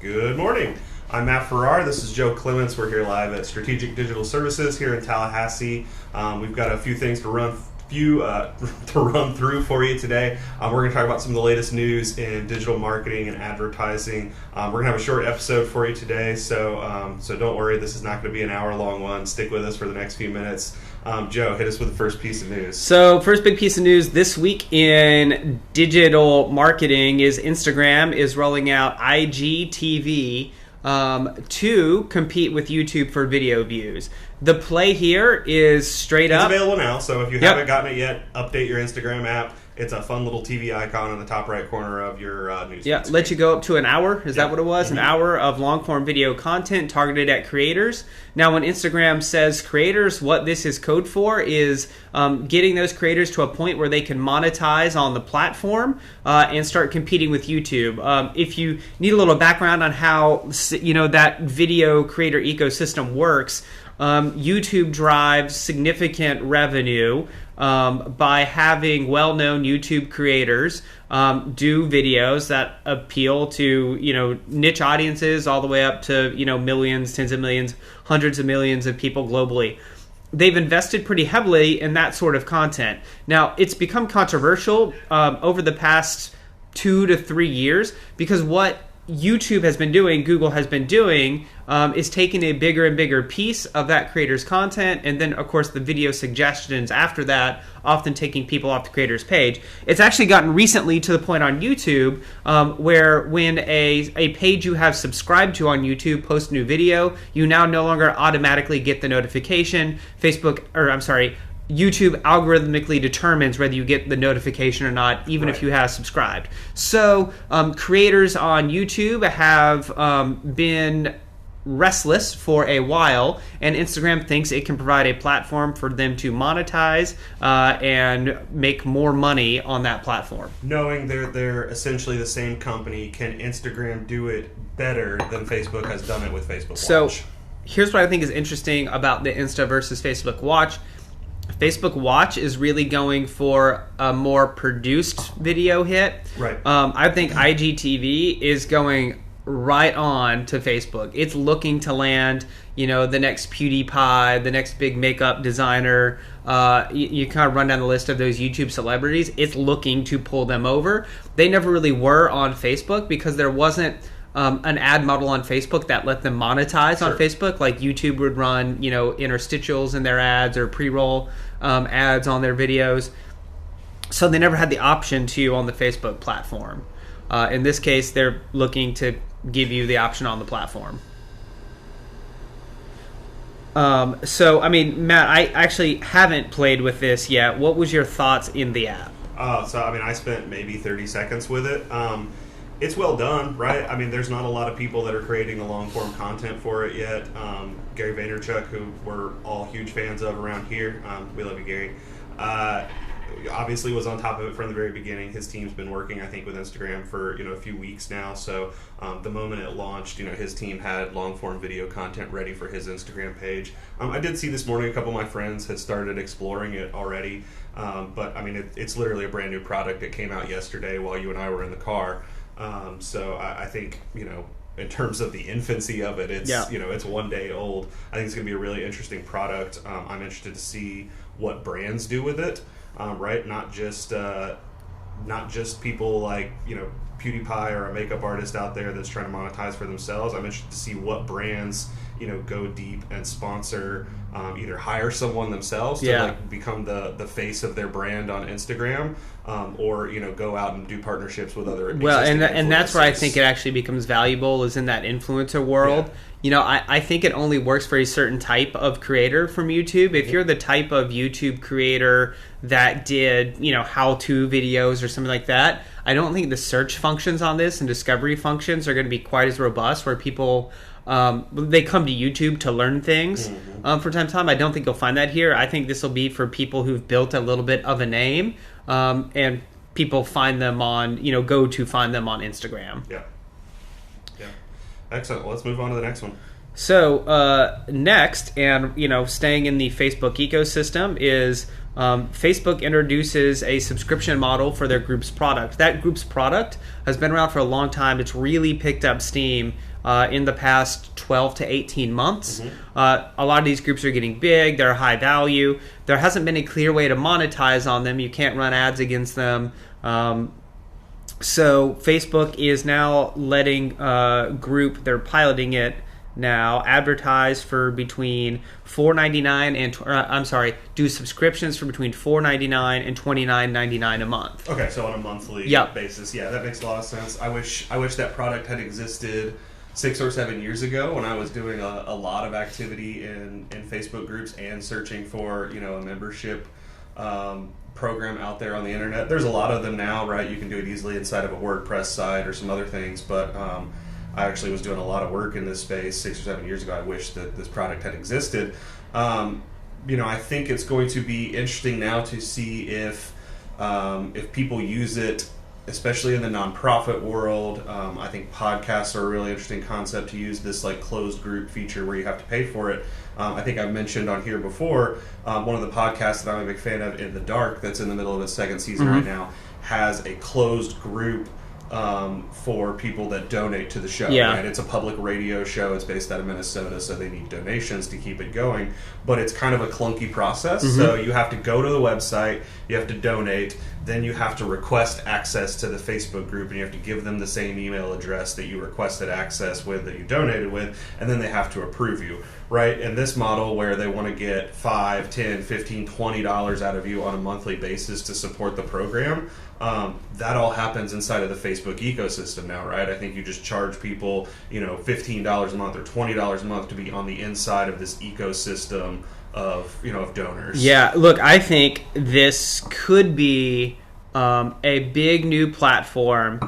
Good morning. I'm Matt Farrar. This is Joe Clements. We're here live at Strategic Digital Services here in Tallahassee. We've got a few things to run through for you today. We're going to talk about some of the latest news in digital marketing and advertising. We're going to have a short episode for you today, so don't worry. This is not going to be an hour-long one. Stick with us for the next few minutes. Joe, hit us with the first piece of news. So, first big piece of news this week in digital marketing is Instagram is rolling out IGTV to compete with YouTube for video views. The play here is straight up. It's available now, so if you haven't gotten it yet, update your Instagram app. It's a fun little TV icon in the top right corner of your news. Yeah, let you go up to an hour. Is that what it was? Mm-hmm. An hour of long-form video content targeted at creators. Now, when Instagram says creators, what this is code for is getting those creators to a point where they can monetize on the platform and start competing with YouTube. If you need a little background on how that video creator ecosystem works, YouTube drives significant revenue by having well-known YouTube creators do videos that appeal to niche audiences all the way up to millions, tens of millions, hundreds of millions of people globally. They've invested pretty heavily in that sort of content. Now, it's become controversial over the past 2 to 3 years because what YouTube has been doing, Google has been doing, is taking a bigger and bigger piece of that creator's content, and then, of course, the video suggestions after that, often taking people off the creator's page. It's actually gotten recently to the point on YouTube where when a page you have subscribed to on YouTube posts a new video, you now no longer automatically get the notification. YouTube algorithmically determines whether you get the notification or not, even if you have subscribed. So creators on YouTube have been restless for a while, and Instagram thinks it can provide a platform for them to monetize and make more money on that platform. Knowing they're essentially the same company, can Instagram do it better than Facebook has done it with Facebook Watch? So here's what I think is interesting about the Insta versus Facebook Watch. Facebook Watch is really going for a more produced video hit. Right. I think IGTV is going right on to Facebook. It's looking to land, the next PewDiePie, the next big makeup designer. You kind of run down the list of those YouTube celebrities. It's looking to pull them over. They never really were on Facebook because there wasn't an ad model on Facebook that let them monetize on Facebook. Like YouTube would run, interstitials in their ads or pre-roll ads on their videos. So they never had the option to on the Facebook platform. In this case, they're looking to give you the option on the platform. Matt, I actually haven't played with this yet. What was your thoughts in the app? I spent maybe 30 seconds with it. It's well done, right? I mean, there's not a lot of people that are creating the long-form content for it yet. Gary Vaynerchuk, who we're all huge fans of around here, we love you, Gary, obviously was on top of it from the very beginning. His team's been working, I think, with Instagram for a few weeks now. So the moment it launched, his team had long-form video content ready for his Instagram page. I did see this morning a couple of my friends had started exploring it already, but I mean, it's literally a brand new product. It came out yesterday while you and I were in the car. So I think, in terms of the infancy of it, it's 1 day old. I think it's going to be a really interesting product. I'm interested to see what brands do with it, right? Not just people like, PewDiePie or a makeup artist out there that's trying to monetize for themselves. I'm interested to see what brands, go deep and sponsor, either hire someone themselves to become the face of their brand on Instagram, or go out and do partnerships with other and that's where I think it actually becomes valuable is in that influencer world. I think it only works for a certain type of creator from YouTube. If you're the type of YouTube creator that did how-to videos or something like that, I don't think the search functions on this and discovery functions are going to be quite as robust where people they come to YouTube to learn things from time to time. I don't think you'll find that here. I think this will be for people who've built a little bit of a name, and people find them on, go to find them on Instagram. Yeah. Excellent. Well, let's move on to the next one. So next, and staying in the Facebook ecosystem, is Facebook introduces a subscription model for their group's product. That group's product has been around for a long time. It's really picked up steam in the past 12 to 18 months. A lot of these groups are getting big. They're high value. There hasn't been a clear way to monetize on them. You can't run ads against them. So Facebook is now letting group, they're piloting it now, advertise for between $4.99 and do subscriptions for between $4.99 and $29.99 a month. Okay, so on a monthly basis, yeah, that makes a lot of sense. I wish that product had existed 6 or 7 years ago when I was doing a lot of activity in Facebook groups and searching for a membership program out there on the internet. There's a lot of them now, right? You can do it easily inside of a WordPress site or some other things, but I actually was doing a lot of work in this space 6 or 7 years ago. I wish that this product had existed. I think it's going to be interesting now to see if people use it, especially in the nonprofit world. I think podcasts are a really interesting concept to use this like closed group feature where you have to pay for it. I think I've mentioned on here before, one of the podcasts that I'm a big fan of, In the Dark, that's in the middle of its second season right now, has a closed group for people that donate to the show. Yeah. Right? It's a public radio show. It's based out of Minnesota, so they need donations to keep it going. But it's kind of a clunky process. So you have to go to the website, you have to donate, then you have to request access to the Facebook group, and you have to give them the same email address that you requested access with, that you donated with, and then they have to approve you. Right? In this model where they want to get $5, $10, $15, $20 out of you on a monthly basis to support the program, that all happens inside of the Facebook ecosystem now, right? I think you just charge people, $15 a month or $20 a month to be on the inside of this ecosystem of donors. Yeah, look, I think this could be a big new platform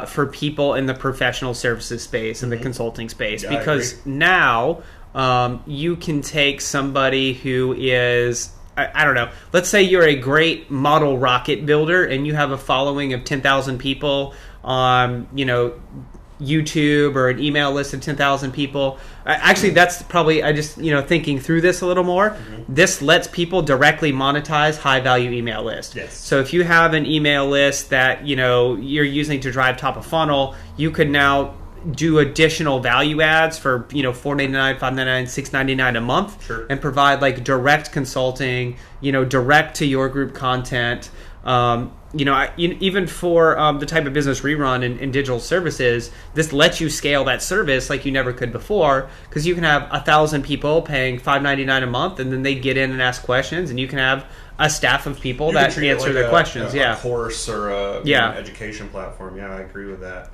for people in the professional services space and the consulting space, Yeah, because now you can take somebody who is, I don't know, let's say you're a great model rocket builder and you have a following of 10,000 people on, YouTube, or an email list of 10,000 people. Actually, that's probably, I just, thinking through this a little more, this lets people directly monetize high-value email lists. Yes. So if you have an email list that, you're using to drive top of funnel, you could now do additional value adds for $4.99, $5.99, $6.99 a month, Sure. and provide like direct consulting, direct to your group content. Even for the type of business we run in digital services, this lets you scale that service like you never could before, because you can have 1,000 people paying $5.99 a month, and then they get in and ask questions, and you can have a staff of people that answer their questions. A course or an education platform. Yeah, I agree with that.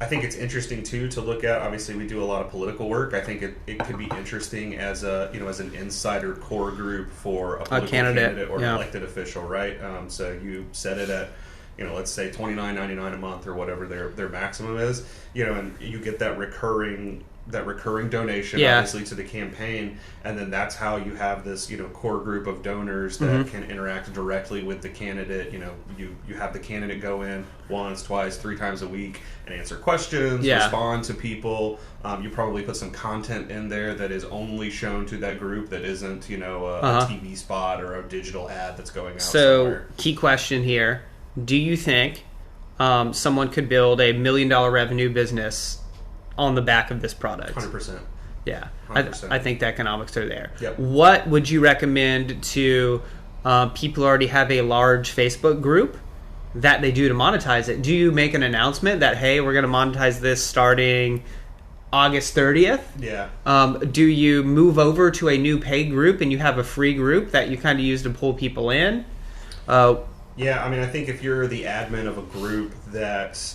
I think it's interesting too to look at. Obviously, we do a lot of political work. I think it could be interesting as as an insider core group for a political candidate or elected official, right? So you set it at let's say $29.99 a month or whatever their maximum is, and you get that recurring donation, obviously, to the campaign, and then that's how you have this core group of donors that can interact directly with the candidate. You have the candidate go in once, twice, 3 times a week and answer questions, respond to people. You probably put some content in there that is only shown to that group, that isn't a TV spot or a digital ad that's going out somewhere. Key question here: do you think someone could build $1 million revenue business on the back of this product? 100%. Yeah, 100%. I think the economics are there. Yep. What would you recommend to people who already have a large Facebook group that they do to monetize it? Do you make an announcement that, hey, we're going to monetize this starting August 30th? Yeah. Do you move over to a new paid group and you have a free group that you kind of use to pull people in? Yeah, I think if you're the admin of a group that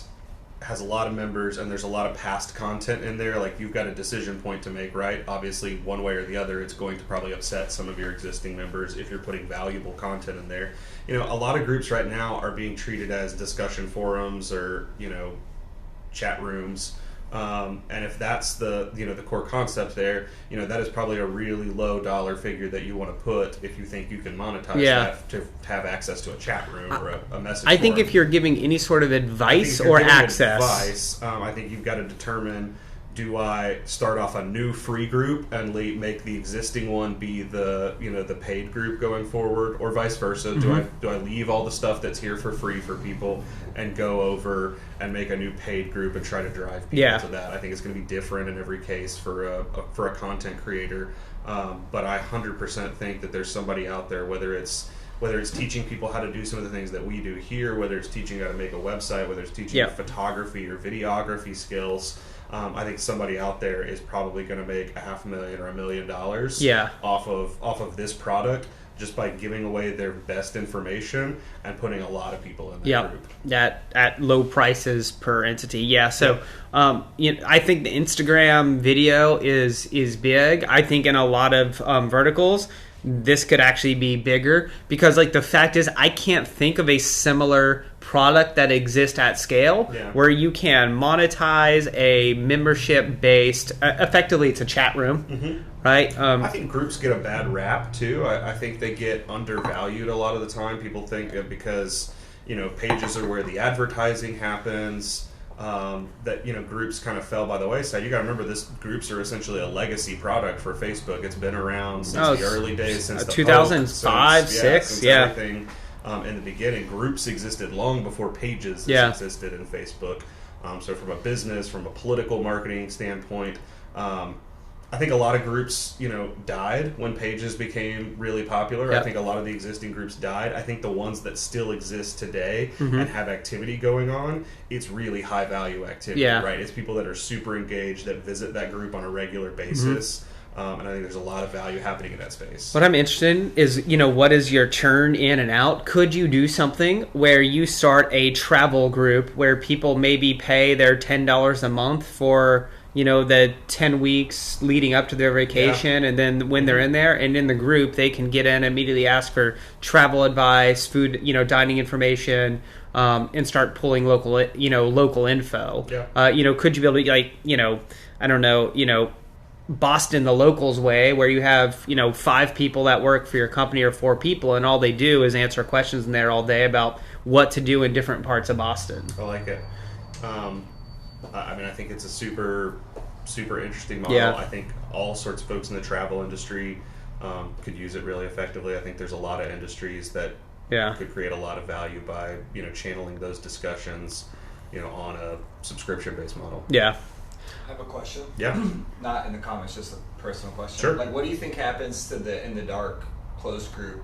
has a lot of members and there's a lot of past content in there, like, you've got a decision point to make, right? Obviously, one way or the other, it's going to probably upset some of your existing members if you're putting valuable content in there. A lot of groups right now are being treated as discussion forums or, chat rooms. And if that's the core concept there, that is probably a really low dollar figure that you want to put if you think you can monetize that to have access to a chat room or a message I think forum. if you're giving any sort of advice or access, I think you've got to determine do I start off a new free group and make the existing one be the the paid group going forward, or vice versa? Do I leave all the stuff that's here for free for people and go over and make a new paid group and try to drive people to that? I think it's going to be different in every case for a content creator, but I 100% think that there's somebody out there, whether it's teaching people how to do some of the things that we do here, whether it's teaching how to make a website, whether it's teaching photography or videography skills. I think somebody out there is probably going to make $500,000 or $1 million off of this product, just by giving away their best information and putting a lot of people in that group. At low prices per entity. Yeah. So I think the Instagram video is big. I think in a lot of verticals, this could actually be bigger, because like the fact is, I can't think of a similar product that exists at scale where you can monetize a membership based, effectively it's a chat room, right? I think groups get a bad rap too. I think they get undervalued a lot of the time. People think that because pages are where the advertising happens, that groups kind of fell by the wayside. You got to remember, groups are essentially a legacy product for Facebook. It's been around since the early days, since the 2005, 6, everything. In the beginning, groups existed long before pages existed in Facebook. So from a business, from a political marketing standpoint, I think a lot of groups, died when pages became really popular. I think a lot of the existing groups died. I think the ones that still exist today and have activity going on, it's really high value activity, right? It's people that are super engaged, that visit that group on a regular basis. And I think there's a lot of value happening in that space. What I'm interested in is, what is your churn in and out? Could you do something where you start a travel group where people maybe pay their $10 a month for the 10 weeks leading up to their vacation, and then when they're in there and in the group, they can get in and immediately ask for travel advice, food, dining information, and start pulling local info. Could you be able to, I don't know, Boston the locals way, where you have 5 people that work for your company, or 4 people, and all they do is answer questions in there all day about what to do in different parts of Boston. I like it. I think it's a super interesting model. I think all sorts of folks in the travel industry could use it really effectively. I think there's a lot of industries that could create a lot of value by channeling those discussions on a subscription-based model. I have a question. Yeah. Not in the comments, just a personal question. Sure. Like, what do you think happens to the in the dark closed group?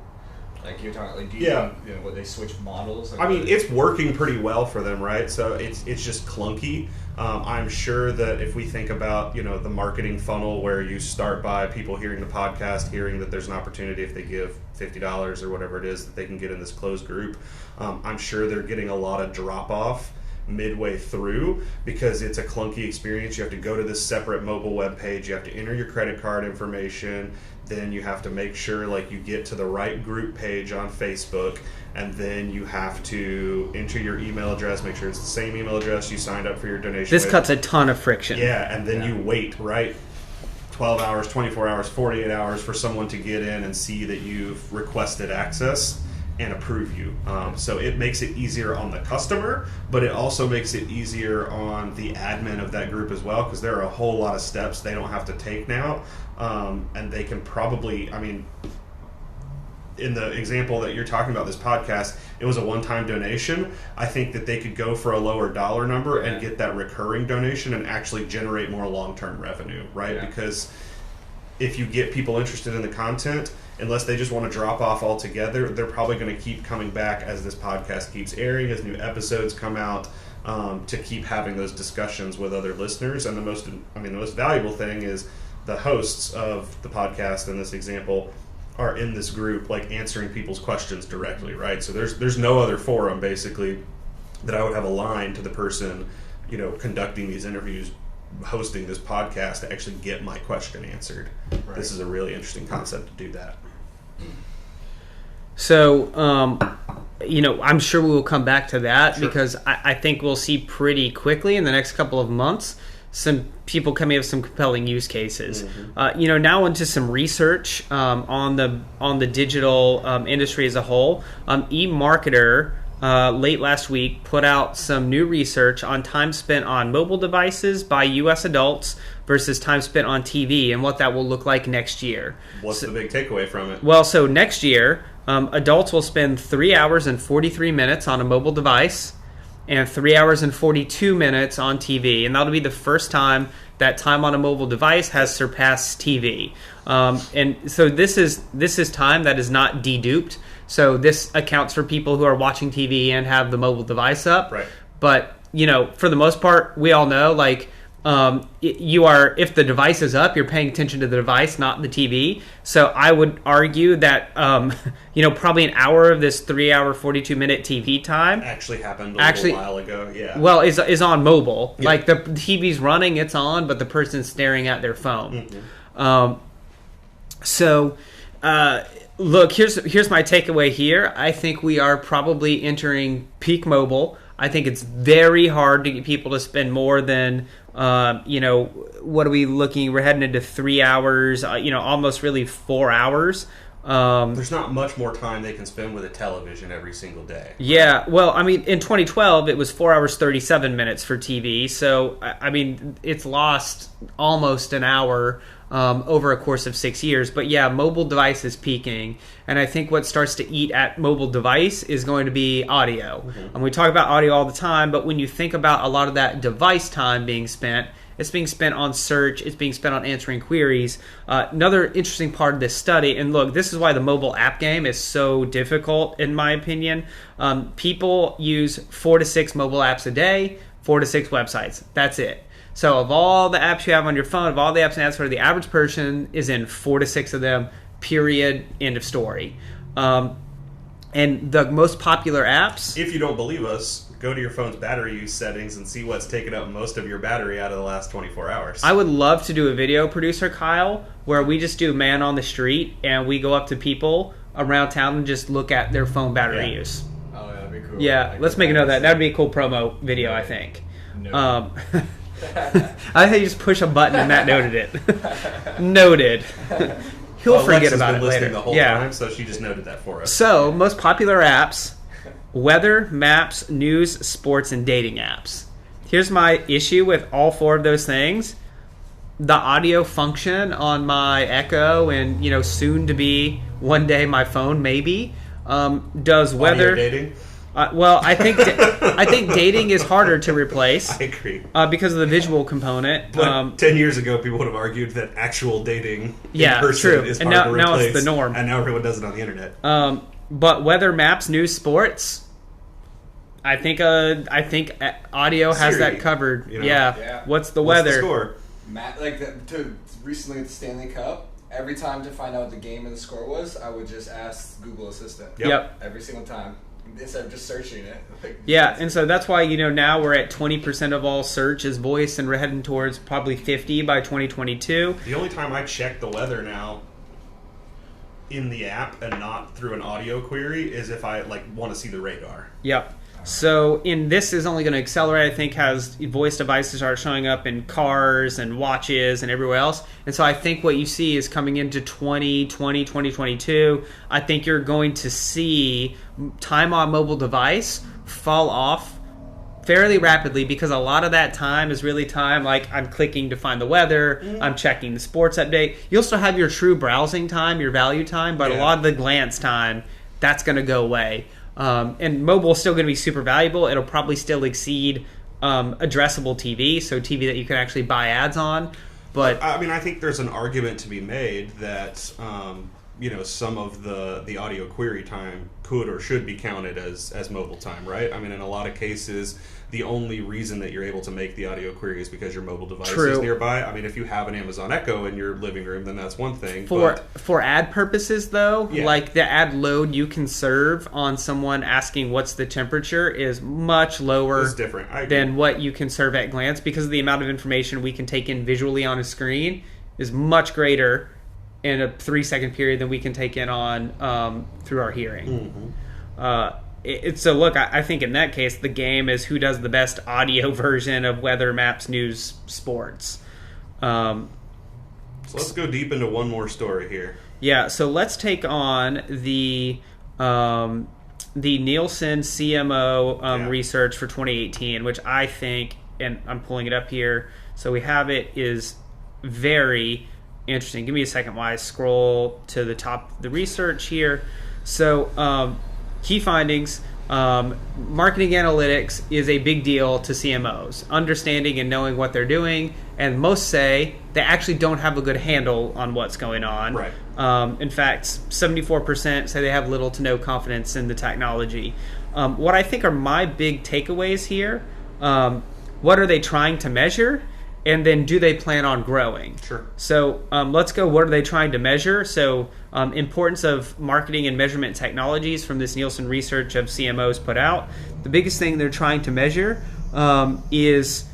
Like you're talking, like, do you think, what they switch models? It's working pretty well for them, right? So it's just clunky. I'm sure that if we think about the marketing funnel, where you start by people hearing the podcast, hearing that there's an opportunity if they give $50 or whatever it is that they can get in this closed group, I'm sure they're getting a lot of drop off midway through, because it's a clunky experience. You have to go to this separate mobile web page, you have to enter your credit card information, then you have to make sure you get to the right group page on Facebook, and then you have to enter your email address, make sure it's the same email address you signed up for your donation This with. cuts a ton of friction. And then you wait, right? 12 hours, 24 hours, 48 hours for someone to get in and see that you've requested access and approve you. So it makes it easier on the customer, but it also makes it easier on the admin of that group as well, because there are a whole lot of steps they don't have to take now. And they can probably, in the example that you're talking about, this podcast, it was a one-time donation. I think that they could go for a lower dollar number and get that recurring donation and actually generate more long-term revenue, right? Because if you get people interested in the content, unless they just want to drop off altogether, they're probably going to keep coming back as this podcast keeps airing, as new episodes come out, to keep having those discussions with other listeners. And the most valuable thing is the hosts of the podcast in this example are in this group, answering people's questions directly, right? So there's no other forum basically that I would have aligned to the person, conducting these interviews, hosting this podcast, to actually get my question answered. Right. This is a really interesting concept to do that. So, I'm sure we will come back to that, because I think we'll see pretty quickly in the next couple of months some people coming up with some compelling use cases. Now into some research on the digital industry as a whole. eMarketer late last week put out some new research on time spent on mobile devices by U.S. adults versus time spent on TV and what that will look like next year. What's the big takeaway from it? Well, so next year, adults will spend 3 hours and 43 minutes on a mobile device and 3 hours and 42 minutes on TV. And that'll be the first time that time on a mobile device has surpassed TV. And so this is time that is not deduped. So this accounts for people who are watching TV and have the mobile device up. Right. But, for the most part, we all know, if the device is up, you're paying attention to the device, not the TV. So I would argue that, probably an hour of this 3 hour, 42 minute TV time actually happened a little while ago. Yeah. Well, is on mobile. Yeah. Like the TV's running, it's on, but the person's staring at their phone. Mm-hmm. Look, here's my takeaway here. I think we are probably entering peak mobile. I think it's very hard to get people to spend more than, what are we looking? We're heading into 3 hours, almost really 4 hours. There's not much more time they can spend with a television every single day. Yeah, well, in 2012, it was 4 hours, 37 minutes for TV. So, it's lost almost an hour over a course of 6 years. But yeah, mobile device is peaking. And I think what starts to eat at mobile device is going to be audio. Mm-hmm. And we talk about audio all the time, but when you think about a lot of that device time being spent, it's being spent on search. It's being spent on answering queries. Another interesting part of this study, and look, this is why the mobile app game is so difficult, in my opinion. People use 4 to 6 mobile apps a day, 4 to 6 websites. That's it. So of all the apps you have on your phone, of all the apps and apps, the average person is in 4 to 6 of them, period, end of story. And the most popular apps... If you don't believe us, go to your phone's battery use settings and see what's taken up most of your battery out of the last 24 hours. I would love to do a video, producer Kyle, where we just do man on the street and we go up to people around town and just look at their phone battery use. Oh, yeah, that'd be cool. Yeah, let's make a note of that. That'd be a cool promo video, I think. No. I think you just push a button and that noted it. Noted. He'll forget about it later. The whole time, so she just noted that for us. So, most popular apps: weather, maps, news, sports, and dating apps. Here's my issue with all 4 of those things. The audio function on my Echo and, soon to be one day my phone maybe, does weather. Audio dating? Well, I think dating is harder to replace. I agree. Because of the visual component. But 10 years ago, people would have argued that actual dating in person true. is And hard to replace. now it's the norm. And now everyone does it on the internet. But weather, maps, news, sports, I think audio has Siri, that covered. Yeah. Yeah. What's the What's weather? the score? Recently at the Stanley Cup, every time to find out what the game and the score was, I would just ask Google Assistant. Yep. Every single time. Instead of just searching it. Yeah, and so that's why, now we're at 20% of all search is voice, and we're heading towards probably 50 by 2022. The only time I check the weather now in the app and not through an audio query is if I want to see the radar. Yep. So this is only going to accelerate, I think, as voice devices are showing up in cars and watches and everywhere else. And so I think what you see is coming into 2020, 2022, I think you're going to see time on mobile device fall off fairly rapidly, because a lot of that time is really time I'm clicking to find the weather, I'm checking the sports update. You'll still have your true browsing time, your value time, but a lot of the glance time, that's going to go away. And mobile is still going to be super valuable. It'll probably still exceed addressable TV, so TV that you can actually buy ads on. But I think there's an argument to be made that some of the audio query time could or should be counted as mobile time, right? In a lot of cases, the only reason that you're able to make the audio query is because your mobile device is nearby. If you have an Amazon Echo in your living room, then that's one thing. For ad purposes, though, the ad load you can serve on someone asking what's the temperature is much lower than what you can serve at glance, because of the amount of information we can take in visually on a screen is much greater in a 3-second period than we can take in on through our hearing. Mm-hmm. So look, I think in that case, the game is who does the best audio version of weather, maps, news, sports. So let's go deep into one more story here. Yeah, so let's take on the the Nielsen CMO Yeah. research for 2018, which I think, and I'm pulling it up here, so we have it, is very interesting. Give me a second while I scroll to the top of the research here. So key findings. Marketing analytics is a big deal to CMOs, understanding and knowing what they're doing, and most say they actually don't have a good handle on what's going on. Right. In fact, 74% say they have little to no confidence in the technology. What I think are my big takeaways here, what are they trying to measure? And then do they plan on growing? Sure. So let's go, what are they trying to measure? So importance of marketing and measurement technologies from this Nielsen research of CMOs put out. The biggest thing they're trying to measure is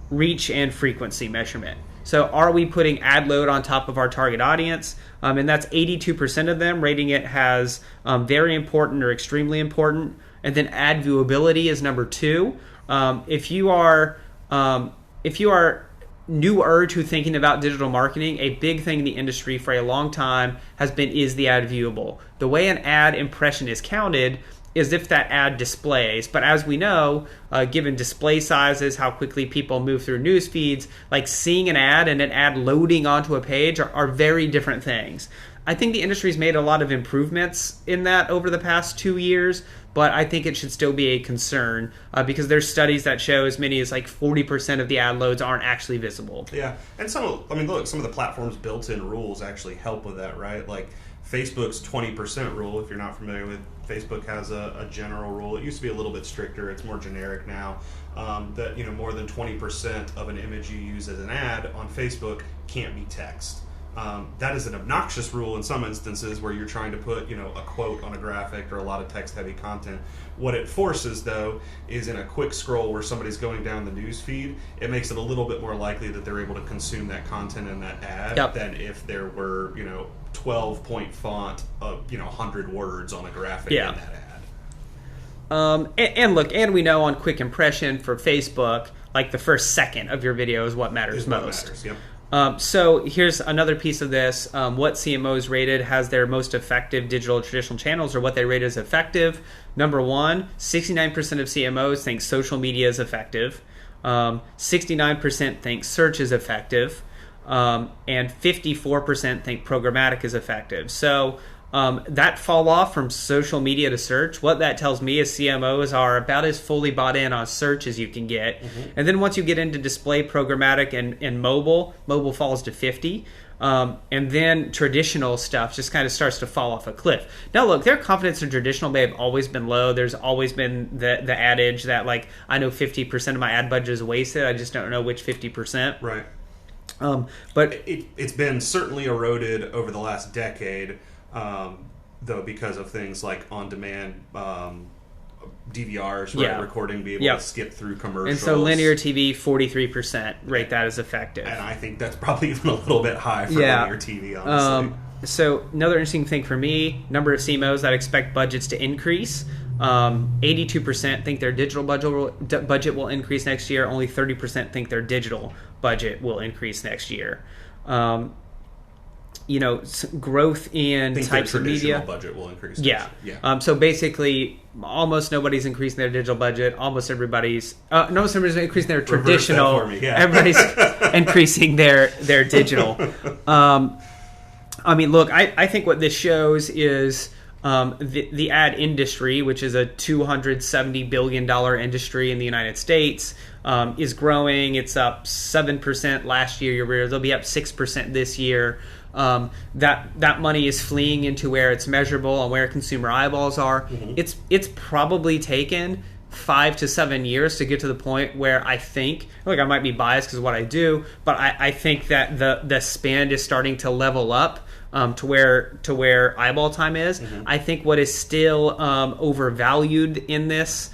reach and frequency measurement. So are we putting ad load on top of our target audience? And that's 82% of them rating it as very important or extremely important. And then ad viewability is number 2. If you are newer to thinking about digital marketing, a big thing in the industry for a long time has been, is the ad viewable? The way an ad impression is counted is if that ad displays. But as we know, given display sizes, how quickly people move through news feeds, like seeing an ad and an ad loading onto a page are very different things. I think the industry's made a lot of improvements in that over the past 2 years, but I think it should still be a concern because there's studies that show as many as like 40% of the ad loads aren't actually visible. Yeah, and some of the platforms' built-in rules actually help with that, right? Like Facebook's 20% rule, if you're not familiar with, Facebook has a general rule. It used to be a little bit stricter. It's more generic now. That more than 20% of an image you use as an ad on Facebook can't be text. That is an obnoxious rule in some instances where you're trying to put, a quote on a graphic or a lot of text-heavy content. What it forces, though, is in a quick scroll where somebody's going down the news feed, it makes it a little bit more likely that they're able to consume that content in that ad than if there were, 12-point font of, 100 words on a graphic in that ad. And look, and we know on quick impression for Facebook, like the first second of your video is what matters most. Yep. So here's another piece of this. What CMOs rated has their most effective digital traditional channels, or what they rate as effective. Number 1, 69% of CMOs think social media is effective. 69% think search is effective. And 54% think programmatic is effective. So that fall off from social media to search, what that tells me is CMOs are about as fully bought in on search as you can get. Mm-hmm. And then once you get into display, programmatic, and mobile falls to 50. And then traditional stuff just kind of starts to fall off a cliff. Now, look, their confidence in traditional may have always been low. There's always been the adage that, like, I know 50% of my ad budget is wasted. I just don't know which 50%. Right. But it's been certainly eroded over the last decade. Though, because of things like on-demand DVRs, right, recording, be able to skip through commercials. And so linear TV, 43% rate that as effective. And I think that's probably even a little bit high for linear TV, honestly. So another interesting thing for me, number of CMOs that expect budgets to increase. 82% think their digital budget will increase next year. Only 30% think their digital budget will increase next year. Growth in types of media. Budget will increase. Yeah. So basically, almost nobody's increasing their digital budget. Almost everybody's increasing their traditional. Everybody's increasing their digital. Look, I think what this shows is the ad industry, which is a $270 billion industry in the United States, is growing. It's up 7% last year. They'll be up 6% this year. That money is fleeing into where it's measurable and where consumer eyeballs are. Mm-hmm. It's probably taken 5 to 7 years to get to the point where I think, I might be biased because of what I do, but I think that the spend is starting to level up to where eyeball time is. Mm-hmm. I think what is still overvalued in this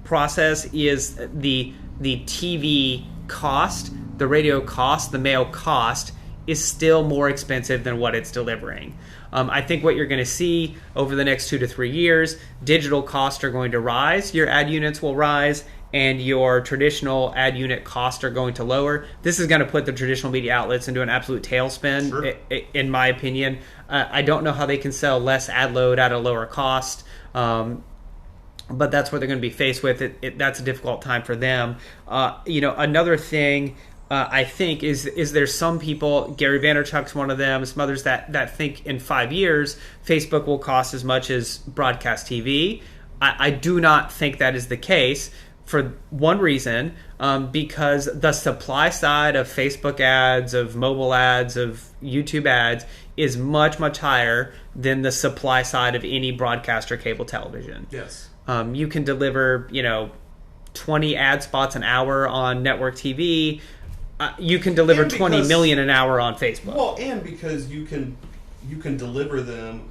process is the TV cost, the radio cost, the mail cost is still more expensive than what it's delivering. I think what you're going to see over the next 2 to 3 years, digital costs are going to rise, your ad units will rise, and your traditional ad unit costs are going to lower, this is going to put the traditional media outlets into an absolute tailspin, Sure. in my opinion. I don't know how they can sell less ad load at a lower cost, but that's what they're going to be faced with. That's a difficult time for them. Another thing I think is there's some people, Gary Vaynerchuk's one of them, some others that think in 5 years Facebook will cost as much as broadcast TV. I do not think that is the case for one reason, because the supply side of Facebook ads, of mobile ads, of YouTube ads is much, much higher than the supply side of any broadcast or cable television. Yes. You can deliver, 20 ad spots an hour on network TV. You can deliver And 20 million an hour on Facebook. Well, and because you can deliver them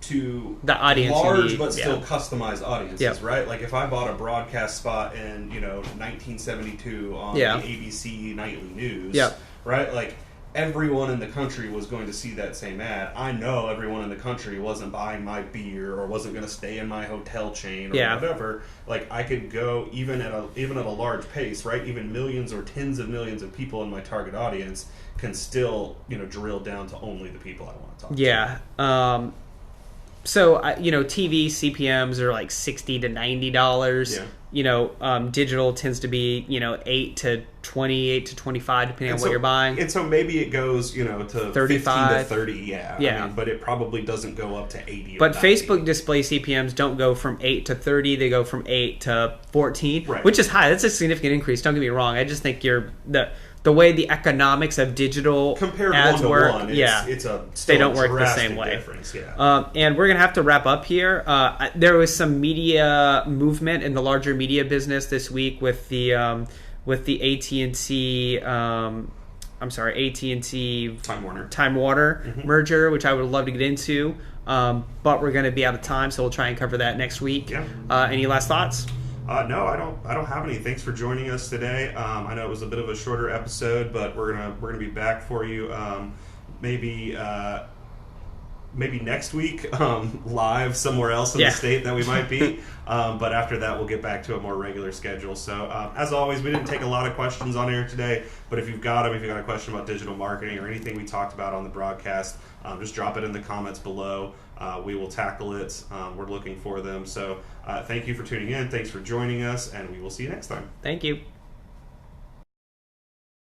to The audience you large need, but still yeah. customized audiences, Yep. right? Like if I bought a broadcast spot in 1972 on Yeah. the ABC nightly news, Yep. right? Like everyone in the country was going to see that same ad. I know everyone in the country wasn't buying my beer or wasn't going to stay in my hotel chain or Yeah. whatever. Like I could go even at a large pace, right? Even millions or tens of millions of people in my target audience can still drill down to only the people I want to talk to. Yeah. So TV CPMs are like $60 to $90. Yeah. Digital tends to be $8 to $20, $8 to $25, depending on what you're buying. And so maybe it goes to 35. 15 to 30. Yeah. Yeah. I mean, but it probably doesn't go up to 80. Or But 90. Facebook display CPMs don't go from 8 to 30; they go from 8 to 14, Right. which is high. That's a significant increase. Don't get me wrong. I just think the way the economics of digital compared ads one to work, one, it's a they don't work the drastic same way. difference, yeah. And we're gonna have to wrap up here. There was some media movement in the larger media business this week with the AT&T. AT&T Time Warner. merger, which I would love to get into, but we're going to be out of time, so we'll try and cover that next week. Yeah. Any last thoughts? No, I don't have any. Thanks for joining us today. I know it was a bit of a shorter episode, but we're gonna be back for you. Maybe next week, live somewhere else in the state that we might be. But after that, we'll get back to a more regular schedule. So, as always, we didn't take a lot of questions on air today, but if you've got a question about digital marketing or anything we talked about on the broadcast, just drop it in the comments below. We will tackle it. We're looking for them. So, thank you for tuning in. Thanks for joining us, and we will see you next time. Thank you.